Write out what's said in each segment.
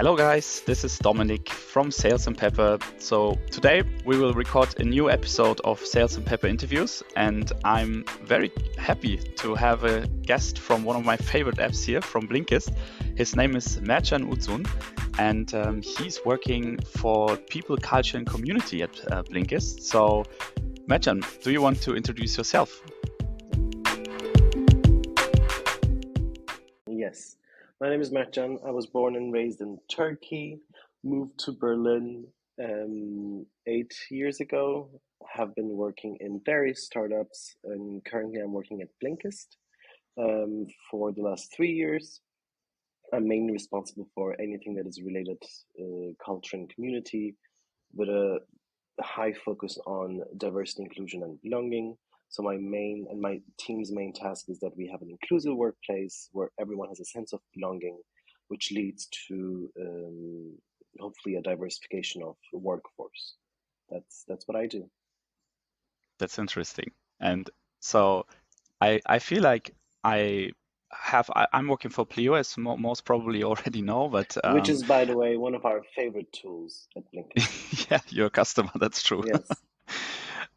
Hello guys, this is Dominic from Sales and Pepper. So today we will record a new episode of Sales and Pepper interviews, and I'm very happy to have a guest from one of my favorite apps here, from Blinkinst. His name is Mertcan Uzun, and he's working for people, culture and community at Blinkinst. So Mertcan, do you want to introduce yourself? Yes, my name is Mertcan. I was born and raised in Turkey, moved to Berlin 8 years ago. Have been working in various startups, and currently I'm working at Blinkist for the last 3 years. I'm mainly responsible for anything that is related culture and community, with a high focus on diversity, inclusion, and belonging. So my team's main task is that we have an inclusive workplace where everyone has a sense of belonging, which leads to hopefully a diversification of the workforce. That's what I do. That's interesting. And so I feel like I'm working for Pleo, as most probably already know, but Which is, by the way, one of our favorite tools at Blinkist. yeah, you're a customer, that's true. Yes.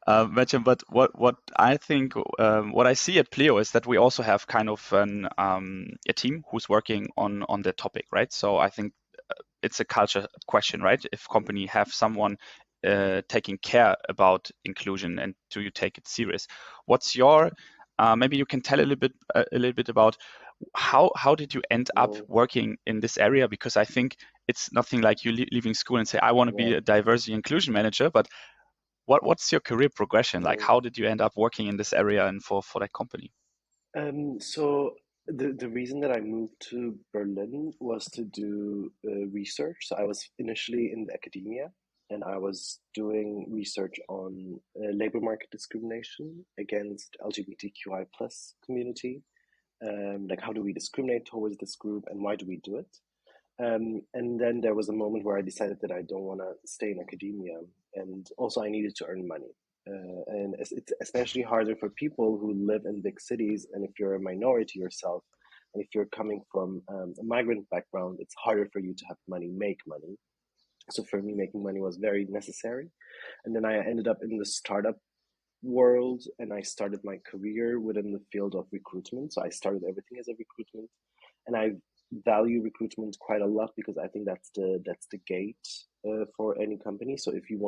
Mention, but what I think, what I see at Pleo is that we also have kind of a team who's working on the topic, right? So I think it's a culture question, right? If company have someone taking care about inclusion, and do you take it serious? What's your maybe you can tell a little bit about how did you end up Mm, working in this area? Because I think it's nothing like you leaving school and say, I want to be yeah. a diversity inclusion manager, but what's your career progression like? Mm. How did you end up working in this area and for that company? So the reason that I moved to Berlin was to do research. So I was initially in academia, and I was doing research on labor market discrimination against LGBTQI plus community. Like, how do we discriminate towards this group, and why do we do it? And then there was a moment where I decided that I don't want to stay in academia, and also I needed to earn money. And it's especially harder for people who live in big cities, and if you're a minority yourself, and if you're coming from a migrant background, it's harder for you to have money, make money. So for me, making money was very necessary. And then I ended up in the startup world, and I started my career within the field of recruitment. So I started everything as a recruitment, and I value recruitment quite a lot because I think that's the gate for any company. So if you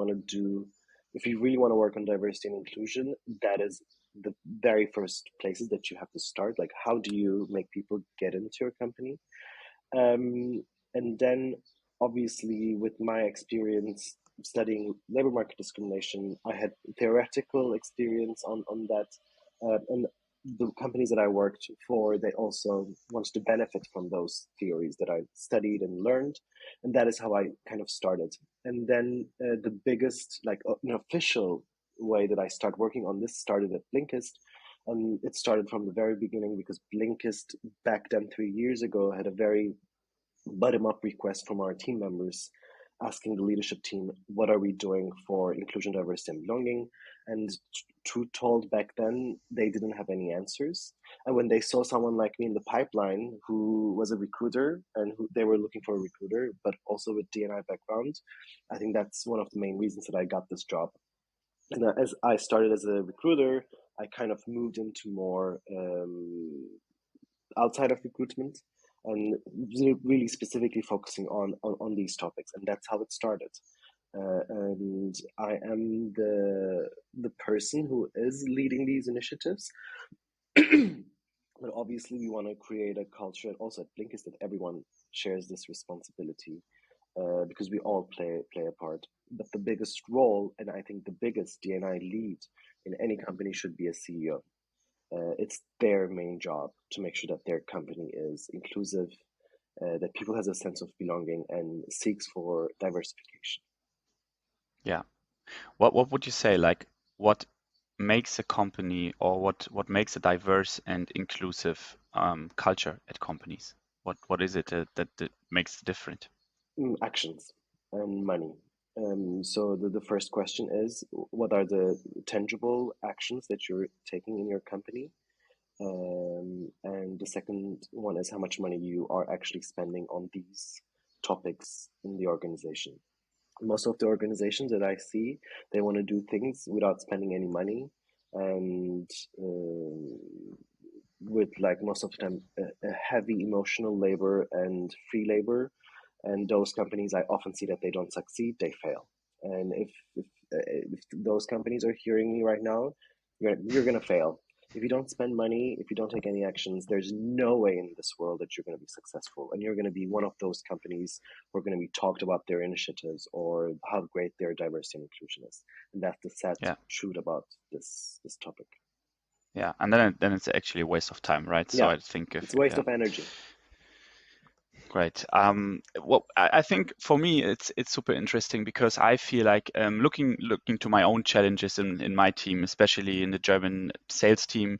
really want to work on diversity and inclusion, that is the very first places that you have to start. Like, how do you make people get into your company? And then, obviously, with my experience studying labor market discrimination, I had theoretical experience on that. And the companies that I worked for, they also wanted to benefit from those theories that I studied and learned. And that is how I kind of started. And then the biggest, like, an official way that I start working on this started at Blinkist. And it started from the very beginning because Blinkist back then 3 years ago had a very bottom-up request from our team members asking the leadership team, what are we doing for inclusion, diversity, and belonging? And truth told, back then, they didn't have any answers. And when they saw someone like me in the pipeline who was a recruiter, and who they were looking for a recruiter, but also with D&I background, I think that's one of the main reasons that I got this job. And as I started as a recruiter, I kind of moved into more outside of recruitment, and really specifically focusing on these topics, and that's how it started. And I am the person who is leading these initiatives. But obviously, we want to create a culture, and also at Blinkist, that everyone shares this responsibility, because we all play a part. But the biggest role, and I think the biggest D&I lead in any company, should be a CEO. It's their main job to make sure that their company is inclusive, that people has a sense of belonging and seeks for diversification. Yeah. What would you say, like, what makes a company, or what makes a diverse and inclusive culture at companies? What is it that makes it different? Actions and money. So the first question is, what are the tangible actions that you're taking in your company? And the second one is how much money you are actually spending on these topics in the organization. Most of the organizations that I see, they want to do things without spending any money, and with like most of the time a heavy emotional labor and free labor. And those companies, I often see that they don't succeed, they fail. And if those companies are hearing me right now, you're gonna fail. If you don't spend money, if you don't take any actions, there's no way in this world that you're going to be successful. And you're going to be one of those companies who are going to be talked about their initiatives or how great their diversity and inclusion is. And that's the sad Yeah. truth about this topic. Yeah, and then it's actually a waste of time, right? So Yeah, I think if it's a waste yeah, of energy. great. Well, I think for me it's super interesting because I feel like looking to my own challenges in my team, especially in the German sales team,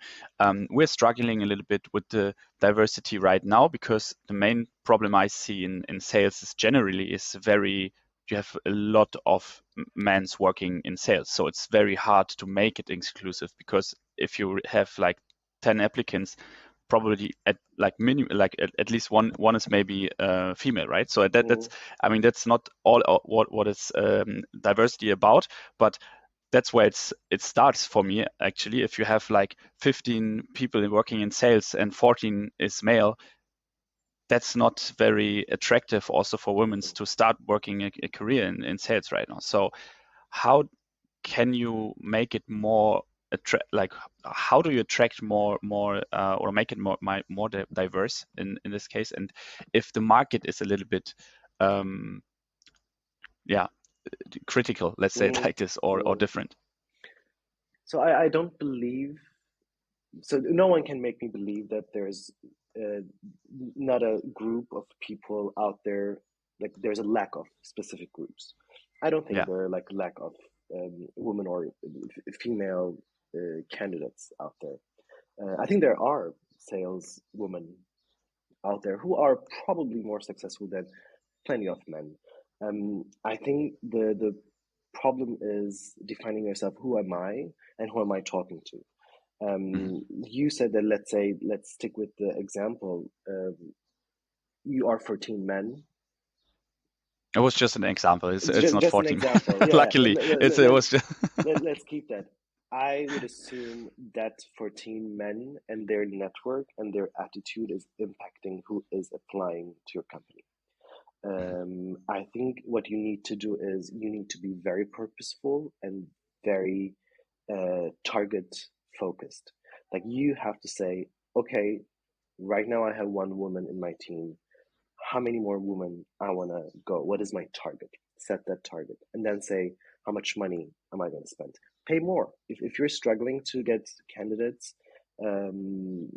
we're struggling a little bit with the diversity right now because the main problem I see in sales is generally is very you have a lot of men's working in sales, so it's very hard to make it exclusive because if you have like 10 applicants, probably at like minimum like at least one is maybe female, right? So that's Mm, I mean that's not all what is diversity about, but that's where it starts for me actually. If you have like 15 people working in sales and 14 is male, that's not very attractive also for women to start working a career in sales right now. So how can you make it more like how do you attract more or make it more diverse in this case, and if the market is a little bit um yeah critical, let's say it mm, like this, or mm. different. So I don't believe, so no one can make me believe that there's uh, not a group of people out there, like there's a lack of specific groups. I don't think Yeah. there are like lack of women or female candidates out there. I think there are sales women out there who are probably more successful than plenty of men. I think the problem is defining yourself. Who am I, and who am I talking to? Mhm. You said that, let's say, let's stick with the example. You are 14 men. It was just an example. It's not Just an 14. example. Yeah. Luckily it was just Let's keep that. I would assume that 14 men and their network and their attitude is impacting who is applying to your company. I think what you need to do is you need to be very purposeful and very target focused. Like you have to say, okay, right now I have one woman in my team. How many more women I want to go? What is my target? Set that target and then say, how much money am I going to spend? Pay more. If you're struggling to get candidates um,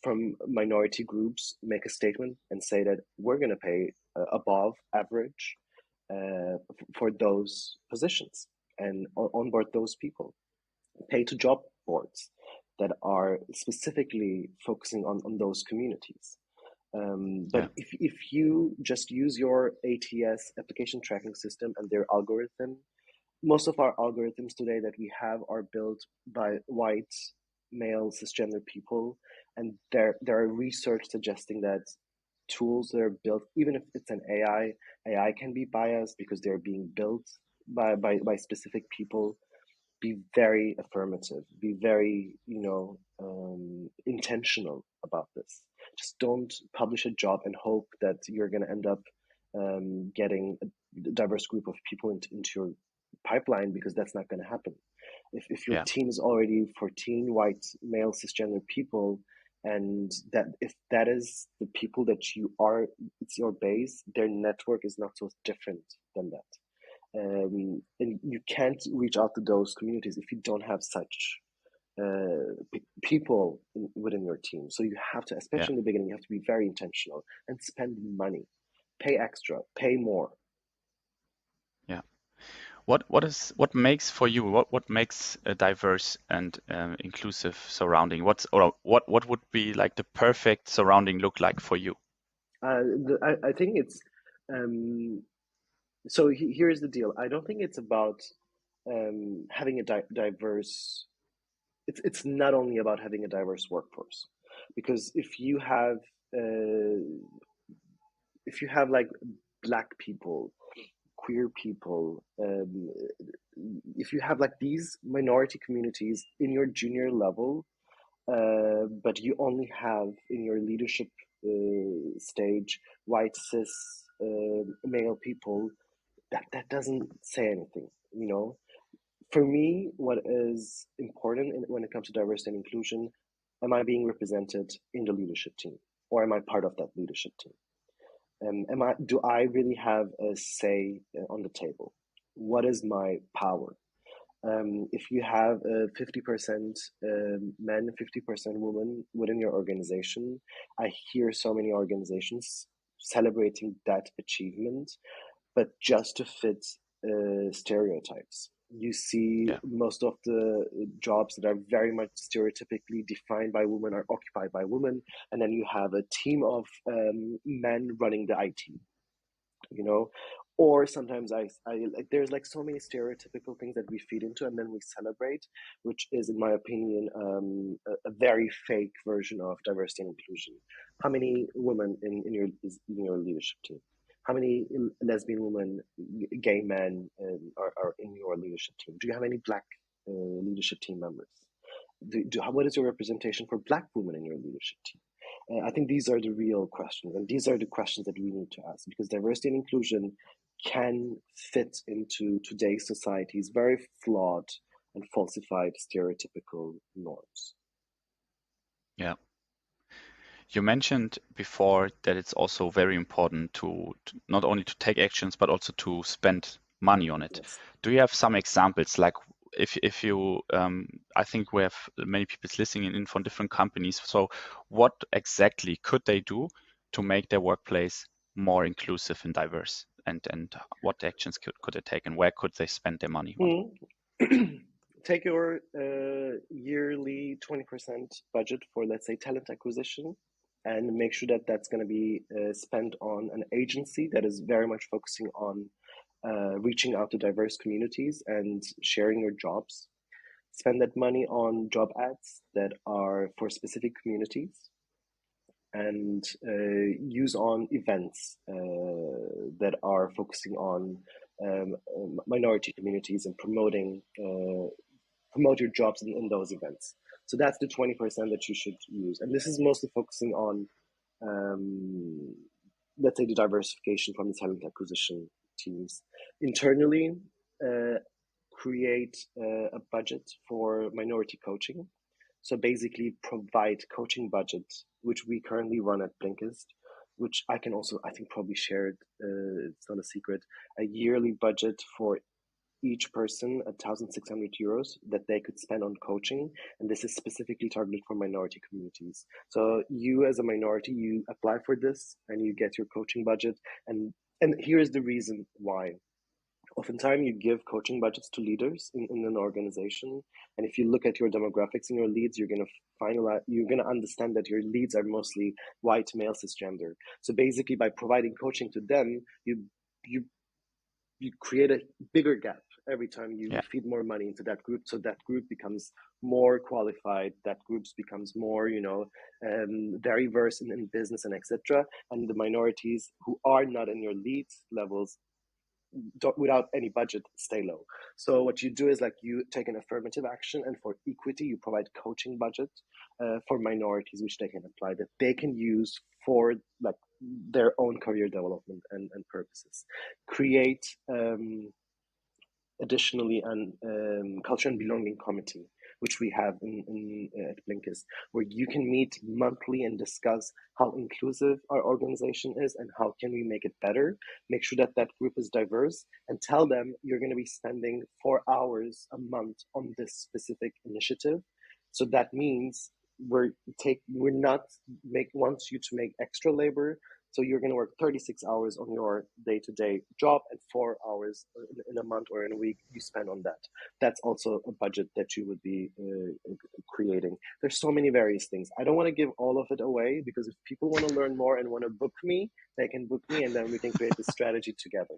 from minority groups, make a statement and say that we're going to pay above average for those positions and onboard those people. Pay to job boards that are specifically focusing on those communities. But yeah. if you just use your ATS application tracking system and their algorithm, most of our algorithms today that we have are built by white male cisgender people, and there are research suggesting that tools that are built, even if it's an AI can be biased because they're being built by specific people. Be very affirmative, be very, intentional about this. Just don't publish a job and hope that you're going to end up getting a diverse group of people into your pipeline, because that's not going to happen. If your Yeah. team is already 14 white male cisgender people, and that if that is the people that you are, it's your base, their network is not so different than that. And you can't reach out to those communities if you don't have such people within your team. So you have to, Yeah. especially in the beginning, you have to be very intentional and spend money, pay extra, pay more. Yeah. What makes for you what makes a diverse and inclusive surrounding? What would be like the perfect surrounding look like for you? I think it's so here's the deal. I don't think it's about having a diverse. It's not only about having a diverse workforce, because uh, if you have like Black people, queer people, if you have like these minority communities in your junior level, but you only have in your leadership stage white cis male people, that doesn't say anything, you know. For me, what is important when it comes to diversity and inclusion, am I being represented in the leadership team, or am I part of that leadership team? Do I really have a say on the table? What is my power? If you have 50% men, 50% women within your organization, I hear so many organizations celebrating that achievement, but just to fit stereotypes. You see, Yeah. most of the jobs that are very much stereotypically defined by women are occupied by women, and then you have a team of men running the IT, you know. Or sometimes I like, there's like so many stereotypical things that we feed into and then we celebrate, which is in my opinion a very fake version of diversity and inclusion. How many women in your leadership team? How many lesbian women, gay men are in your leadership team? Do you have any black leadership team members? What is your representation for black women in your leadership team? I think these are the real questions, and these are the questions that we need to ask, because diversity and inclusion can fit into today's society's very flawed and falsified stereotypical norms. Yeah. You mentioned before that it's also very important to not only to take actions, but also to spend money on it. Yes. Do you have some examples? Like if you, I think we have many people listening in from different companies. So what exactly could they do to make their workplace more inclusive and diverse? And what actions could they take, and where could they spend their money on? Take your yearly 20% budget for, let's say, talent acquisition, and make sure that that's going to be spent on an agency that is very much focusing on reaching out to diverse communities and sharing your jobs. Spend that money on job ads that are for specific communities, and use on events that are focusing on minority communities and promote your jobs in those events. So that's the 20% that you should use. And this is mostly focusing on, let's say, the diversification from the talent acquisition teams. Internally, create a budget for minority coaching. So basically provide coaching budget, which we currently run at Blinkinst, which I can also, I think, probably share it. It's not a secret. A yearly budget for each person, €1,600 that they could spend on coaching, and this is specifically targeted for minority communities. So you, as a minority, you apply for this and you get your coaching budget, and here is the reason why. Oftentimes, you give coaching budgets to leaders in an organization, and if you look at your demographics in your leads, you're gonna understand that your leads are mostly white, male, cisgender. So basically, by providing coaching to them, you create a bigger gap every time you Yeah. feed more money into that group, so that group becomes more qualified, that group becomes more very versed in business and etc., and the minorities who are not in your lead levels without any budget stay low. So what you do is, like, you take an affirmative action, and for equity you provide coaching budget for minorities, which they can apply, that they can use for like their own career development and purposes. Create additionally an culture and belonging committee, which we have at Blinkist, where you can meet monthly and discuss how inclusive our organization is and how can we make it better. Make sure that that group is diverse, and tell them you're going to be spending 4 hours a month on this specific initiative. So that means we're not wants you to make extra labor. So you're going to work 36 hours on your day-to-day job, and 4 hours in a month or in a week you spend on that. That's also a budget that you would be creating. There's so many various things. I don't want to give all of it away, because if people want to learn more and want to book me, they can book me, and then we can create this strategy together.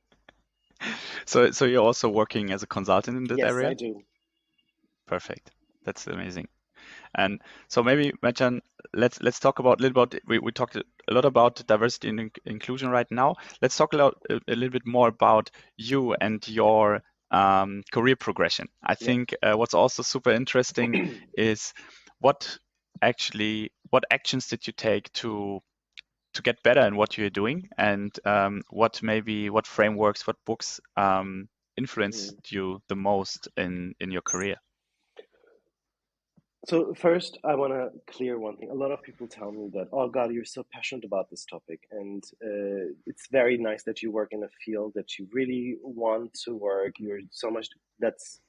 So you're also working as a consultant in that Yes, area? I do. Perfect. That's amazing. And so maybe, Mertcan, let's talk about a little about, we talked a lot about diversity and inclusion right now. Let's talk a little bit more about you and your career progression. I Yeah. think what's also super interesting is what what actions did you take to get better in what you're doing, and what frameworks, what books influenced Mm. you the most in your career? So first, I want to clear one thing. A lot of people tell me that, oh God, you're so passionate about this topic, and it's very nice that you work in a field that you really want to work. You're so much. That's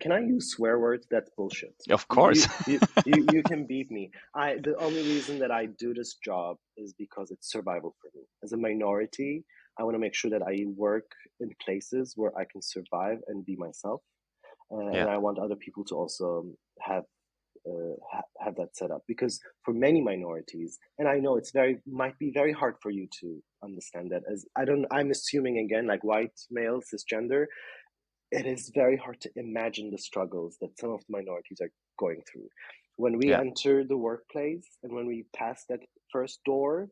can I use swear words? That's bullshit. Of You you course. you you you can beat me. The only reason that I do this job is because it's survival for me. As a minority, I want to make sure that I work in places where I can survive and be myself, Yeah, and I want other people to also have have that set up, because for many minorities, and I know it's very might be very hard for you to understand that, as I'm assuming, again, like white male cisgender, it is very hard to imagine the struggles that some of the minorities are going through when we yeah, enter the workplace, and when we pass that first door.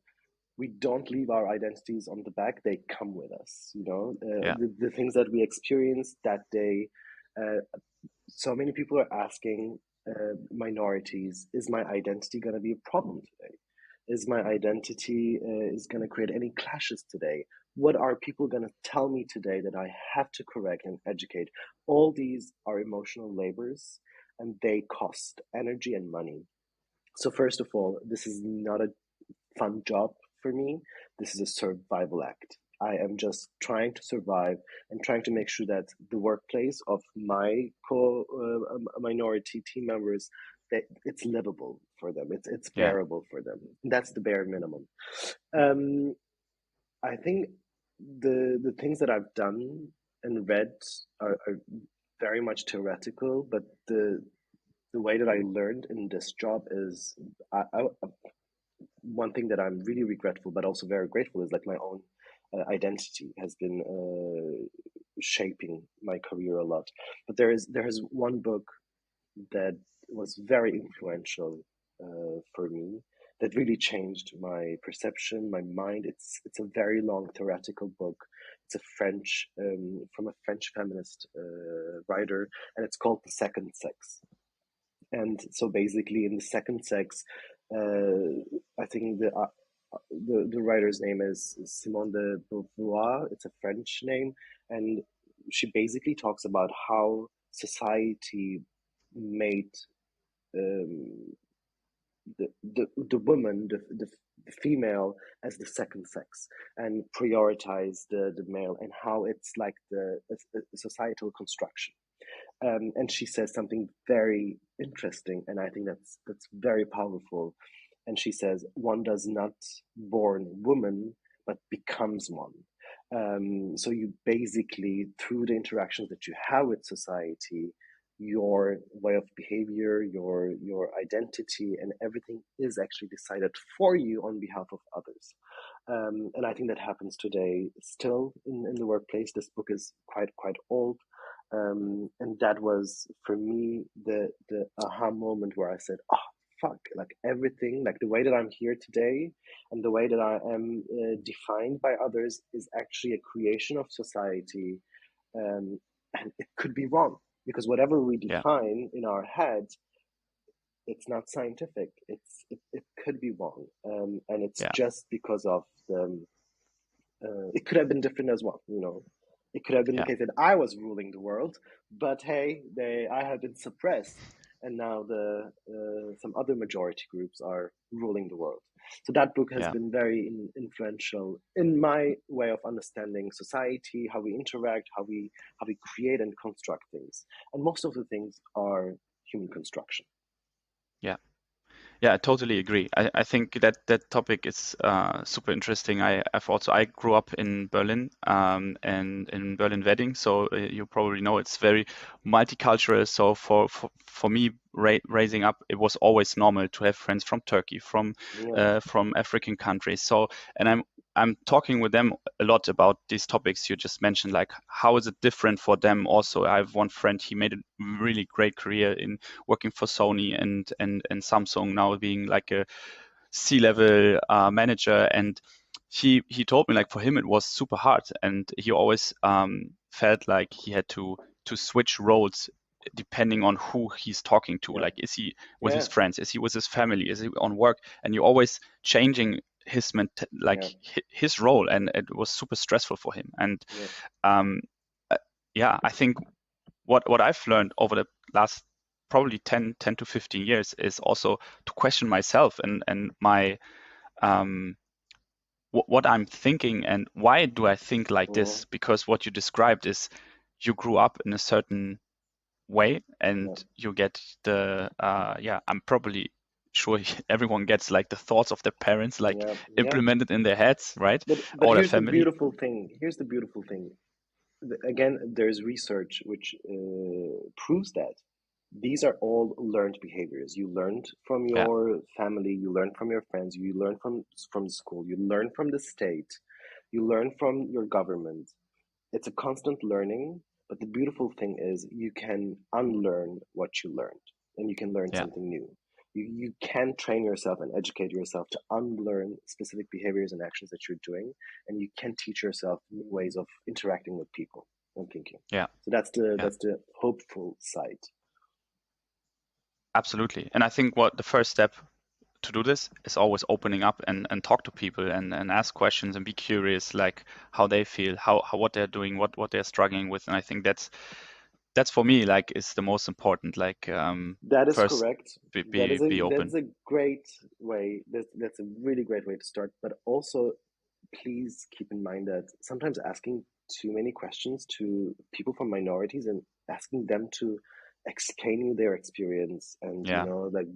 We don't leave our identities on the back, they come with us, yeah, the things that we experience that day. uh, so many people are asking minorities, is my identity going to be a problem today? Is my identity is going to create any clashes today? What are people going to tell me today that I have to correct and educate? All these are emotional labors, and they cost energy and money. So first of all, this is not a fun job for me. This is a survival act. I am just trying to survive and trying to make sure that the workplace of my minority team members, that it's livable for them. It's yeah, bearable for them. That's the bare minimum. Um, I think the things that I've done and read are very much theoretical, but the way that I learned in this job is I one thing that I'm really regretful, but also very grateful, is like my own identity has been shaping my career a lot. But there is one book that was very influential for me, that really changed my perception, my mind. It's a very long theoretical book. It's a French from a French feminist writer, and it's called The Second Sex. And so basically, in the second sex, I think the writer's name is Simone de Beauvoir. It's a French name, and she basically talks about how society made um, the woman, the female, as the second sex, and prioritize the male, and how it's like the societal construction. And she says something very interesting, and I think that's very powerful. And she says, one does not born woman, but becomes one. So you basically, through the interactions that you have with society, your way of behavior, your identity, and everything is actually decided for you on behalf of others. And I think that happens today still in the workplace. This book is quite old, and that was for me the aha moment where I said, "Oh fuck!" Like everything, like the way that I'm here today, and the way that I am defined by others is actually a creation of society, and it could be wrong, because whatever we yeah, define in our head, it's not scientific. It could be wrong, and it's yeah, just because of the it could have been different as well. It could have been the yeah, case that I was ruling the world, but hey, I have been suppressed, and now the some other majority groups are ruling the world. So that book has yeah, been very influential in my way of understanding society, how we interact, how we create and construct things, and most of the things are human construction. yeah. Yeah, I totally agree. I think that topic is super interesting. I grew up in Berlin, and in Berlin Wedding, so you probably know it's very multicultural. So for me, raising up, it was always normal to have friends from Turkey, Yeah. from African countries. So, and I'm talking with them a lot about these topics you just mentioned, like how is it different for them also. I have one friend, he made a really great career in working for Sony and Samsung, now being like a C-level manager, and he told me like for him it was super hard, and he always felt like he had to switch roles depending on who he's talking to. Yeah. Like, is he with Yeah. his friends? Is he with his family? Is he on work? And you're always changing his Yeah. his role, and it was super stressful for him. And Yeah. um, yeah, I think what I've learned over the last probably 10 to 15 years is also to question myself and my what I'm thinking and why do I think like Mhm. this? Because what you described is you grew up in a certain way and Yeah. you get the I'm probably sure everyone gets like the thoughts of their parents like Yeah. Yeah. implemented in their heads, right? But Or their here's the family. beautiful thing. Here's the beautiful thing. Again, there's research which proves that these are all learned behaviors. You learned from Yeah, your family, you learn from your friends, you learn from school, you learn from the state, you learn from your government. It's a constant learning, but the beautiful thing is you can unlearn what you learned and you can learn yeah, something new. You can train yourself and educate yourself to unlearn specific behaviors and actions that you're doing, and you can teach yourself new ways of interacting with people and thinking. yeah, So that's the yeah. that's the hopeful side. Absolutely. And I think what the first step to do this is always opening up and talk to people and ask questions and be curious, like how they feel, how what they're doing, what they're struggling with. And I think that's for me like is the most important. Like That is first correct. be That's open. a great way. That's a really great way to start. But also, please keep in mind that sometimes asking too many questions to people from minorities and asking them to explain you their experience and Yeah, like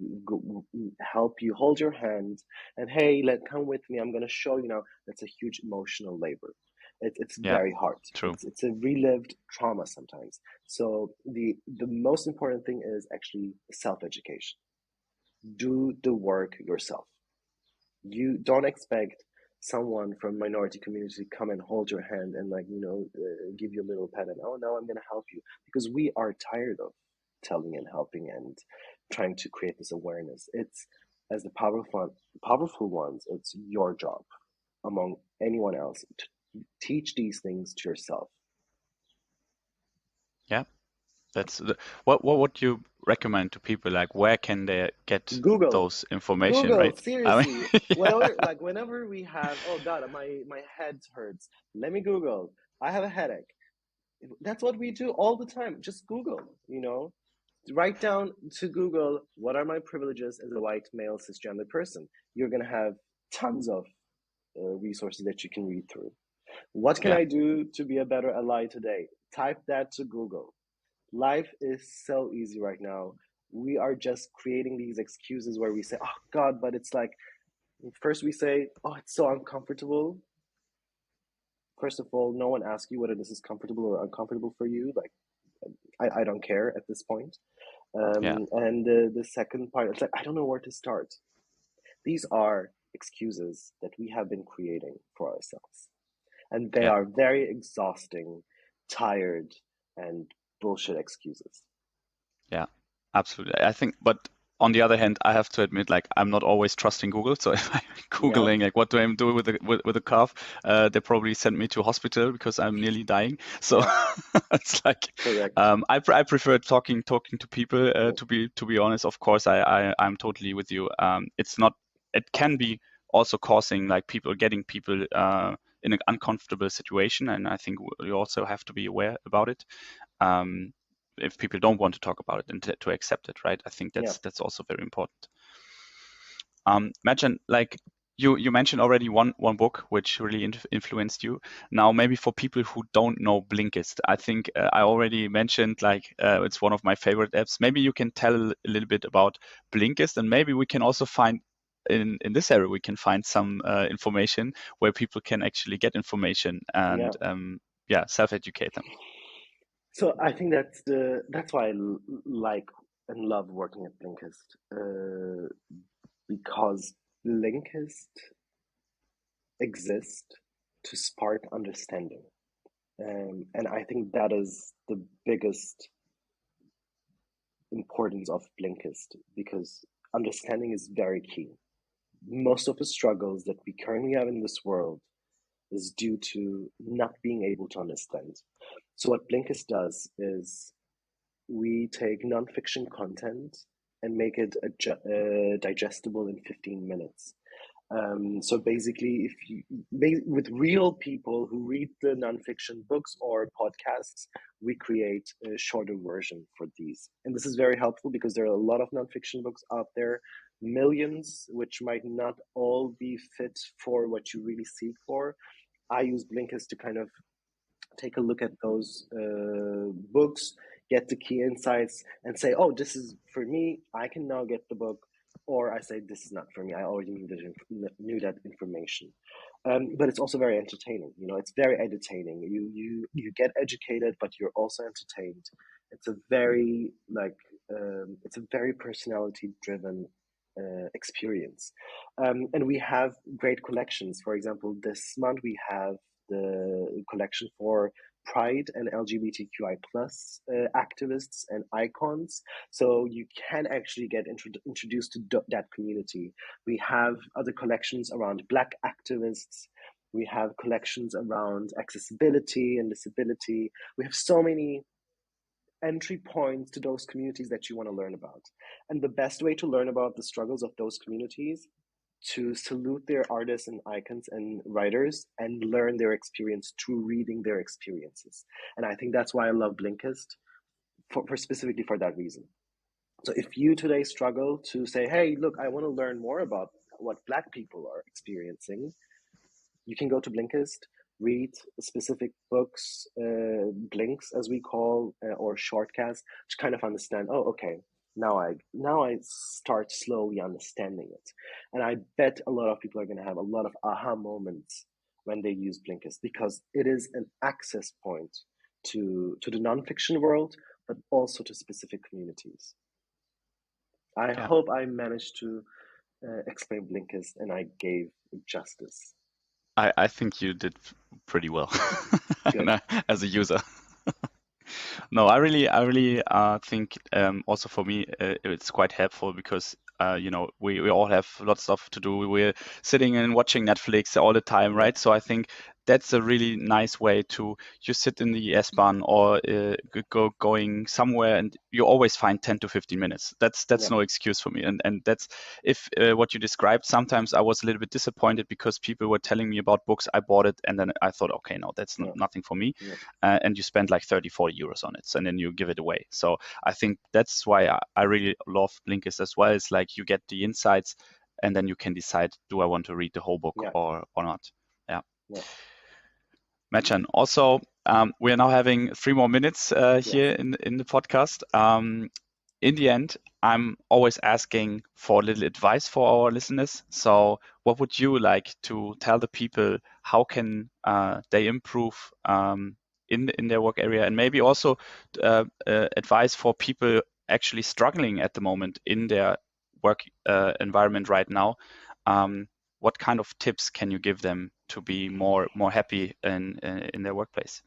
help you hold your hand and hey, let come with me. I'm gonna show you now. That's a huge emotional labor. It's yeah, very hard. true. It's a relived trauma sometimes. So the most important thing is actually self-education. Do the work yourself. You don't expect someone from minority community to come and hold your hand and like give you a little pat and oh no I'm going to help you because we are tired of telling and helping and trying to create this awareness. It's as the powerful ones, it's your job among anyone else to teach these things to yourself. Yeah, that's what would you recommend to people? Like where can they get Google. those information, Google, right? I seriously. mean, yeah, Whenever we have, oh God, my head hurts. Let me Google. I have a headache. That's what we do all the time. Just Google. Write down to Google, what are my privileges as a white male cisgender person? You're going to have tons of resources that you can read through. What can yeah, I do to be a better ally today? Type that to Google. Life is so easy right now. We are just creating these excuses where we say, oh God, but it's like, first we say, oh, it's so uncomfortable. First of all, no one asks you whether this is comfortable or uncomfortable for you. Like, I don't care at this point. yeah, And the second part, it's like, I don't know where to start. These are excuses that we have been creating for ourselves. And they yeah. are very exhausting, tired, and bullshit excuses. Yeah, absolutely. I think, but on the other hand, I have to admit, like I'm not always trusting Google. So if I'm Yeah, Googling like what do I do with with a cough, they probably send me to hospital because I'm nearly dying. So yeah, it's like correct. I prefer talking to people. Yeah, To be honest, of course, I'm totally with you. It's not. It can be also causing like people getting people in an uncomfortable situation, and I think we also have to be aware about it. Um, if people don't want to talk about it and to accept it, right? I think yeah, that's also very important. Imagine like you mentioned already one book which really influenced you. Now maybe for people who don't know Blinkist, I think I already mentioned like it's one of my favorite apps. Maybe you can tell a little bit about Blinkist, and maybe we can also find in this area we can find some information where people can actually get information yeah. and yeah, self-educate them. So I think that's why like and love working at Blinkist, because Blinkist exists to spark understanding, and I think that is the biggest importance of Blinkist because understanding is very key. most of the struggles that we currently have in this world is due to not being able to understand. So what Blinkist does is we take nonfiction content and make it digestible in 15 minutes. So basically, if you with real people who read the nonfiction books or podcasts, we create a shorter version for these. And this is very helpful because there are a lot of nonfiction books out there, millions, which might not all be fit for what you really seek for. I use Blinkist to kind of take a look at those books, get the key insights, and say, oh, this is for me. I can now get the book. Or I say, this is not for me. I already knew that information. But it's also very entertaining. You know, it's very entertaining. You get educated, but you're also entertained. It's a very it's a very personality driven experience. And we have great collections. For example, this month we have the collection for Pride and LGBTQI plus activists and icons. So you can actually get introduced to that community. We have other collections around Black activists. We have collections around accessibility and disability. We have so many entry points to those communities that you want to learn about. And the best way to learn about the struggles of those communities, to salute their artists and icons and writers and learn their experience through reading their experiences. And I think that's why I love Blinkist, for specifically for that reason. So if you today struggle to say, hey, look, I want to learn more about what Black people are experiencing, you can go to Blinkist, read specific books, blinks as we call, or shortcasts, to kind of understand, oh, okay, now I start slowly understanding it. And I bet a lot of people are going to have a lot of aha moments when they use Blinkist, because it is an access point to the nonfiction world, but also to specific communities. I Yeah, hope I managed to explain Blinkist and I gave justice. I think you did pretty well Good. as a user. No, I really think also for me it's quite helpful because you know we all have lots of stuff to do. We're sitting and watching Netflix all the time, Yeah. right? So I think that's a really nice way to you sit in the S-Bahn or going somewhere and you always find 10 to 15 minutes. That's Yeah. no excuse for me. And that's if what you described, sometimes I was a little bit disappointed because people were telling me about books. I bought it and then I thought, okay, no, that's Yeah. nothing for me. Yeah. And you spend like 30, 40 euros on it, and then you give it away. So I think that's why I really love Blinkist as well. It's like you get the insights, and then you can decide, do I want to read the whole book Yeah. or not? Yeah. Yeah. Mertcan, also, we are now having 3 more minutes Yes. here in the podcast. In the end, I'm always asking for a little advice for our listeners. So, what would you like to tell the people? How can they improve in their work area, and maybe also advice for people actually struggling at the moment in their work environment right now? What kind of tips can you give them to be more happy in their workplace?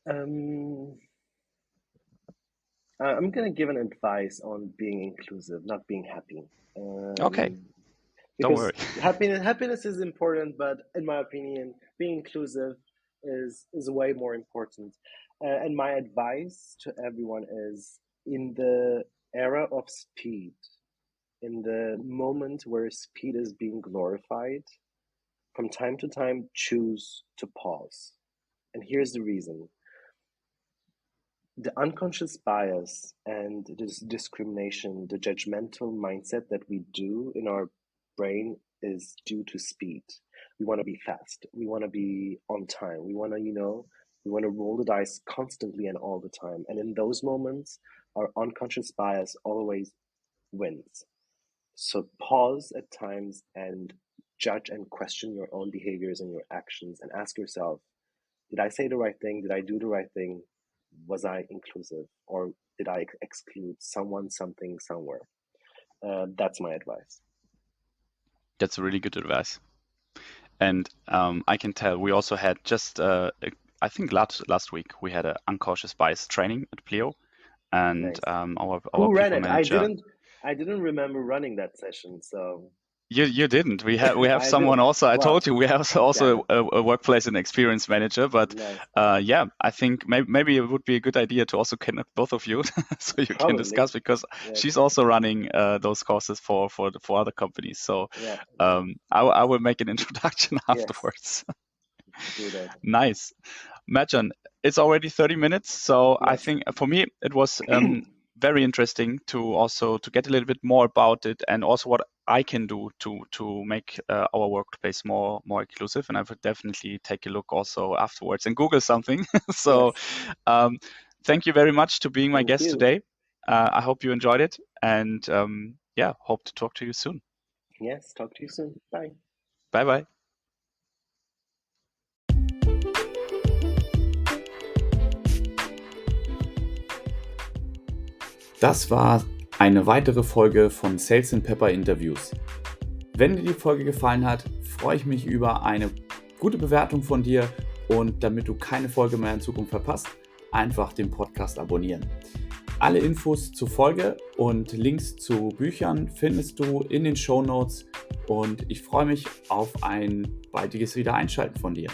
Um, I'm gonna give an advice on being inclusive, not being happy. Okay, Um, don't because worry. happiness is important, but in my opinion, being inclusive is way more important. And my advice to everyone is, in the era of speed, in the moment where speed is being glorified, from time to time, choose to pause. And here's the reason: the unconscious bias and this discrimination, the judgmental mindset that we do in our brain is due to speed. We want to be fast. We want to be on time. We want to, we want to roll the dice constantly and all the time. And in those moments, our unconscious bias always wins. So pause at times and judge and question your own behaviors and your actions and ask yourself, did I say the right thing? Did I do the right thing? Was I inclusive, or did I exclude someone, something, somewhere? That's my advice. That's a really good advice. And I can tell we also had just I think last week we had an unconscious bias training at Pleo, and Nice. our Who ran people it? manager. I didn't remember running that session. So You didn't. We have I someone did. also. I Wow. told you we have Damn also it. a workplace and experience manager. But Nice. yeah, I think maybe it would be a good idea to also connect both of you so you can Probably. discuss, because Yeah. she's also running those courses for other companies. So Yeah. Yeah. I will make an introduction Yes. afterwards. Do that. Nice. Mertcan, it's already 30 minutes, so I Yes. think for me it was very interesting to also to get a little bit more about it, and also what I can do to make our workplace more inclusive. And I would definitely take a look also afterwards and Google something. So Yes. um, thank you very much to being my Thank guest you. today. I hope you enjoyed it, and yeah, hope to talk to you soon. Yes. Talk to you soon. Bye. Bye bye. Das war eine weitere Folge von Sales & Pepper Interviews. Wenn dir die Folge gefallen hat, freue ich mich über eine gute Bewertung von dir, und damit du keine Folge mehr in Zukunft verpasst, einfach den Podcast abonnieren. Alle Infos zur Folge und Links zu Büchern findest du in den Shownotes, und ich freue mich auf ein baldiges Wiedereinschalten von dir.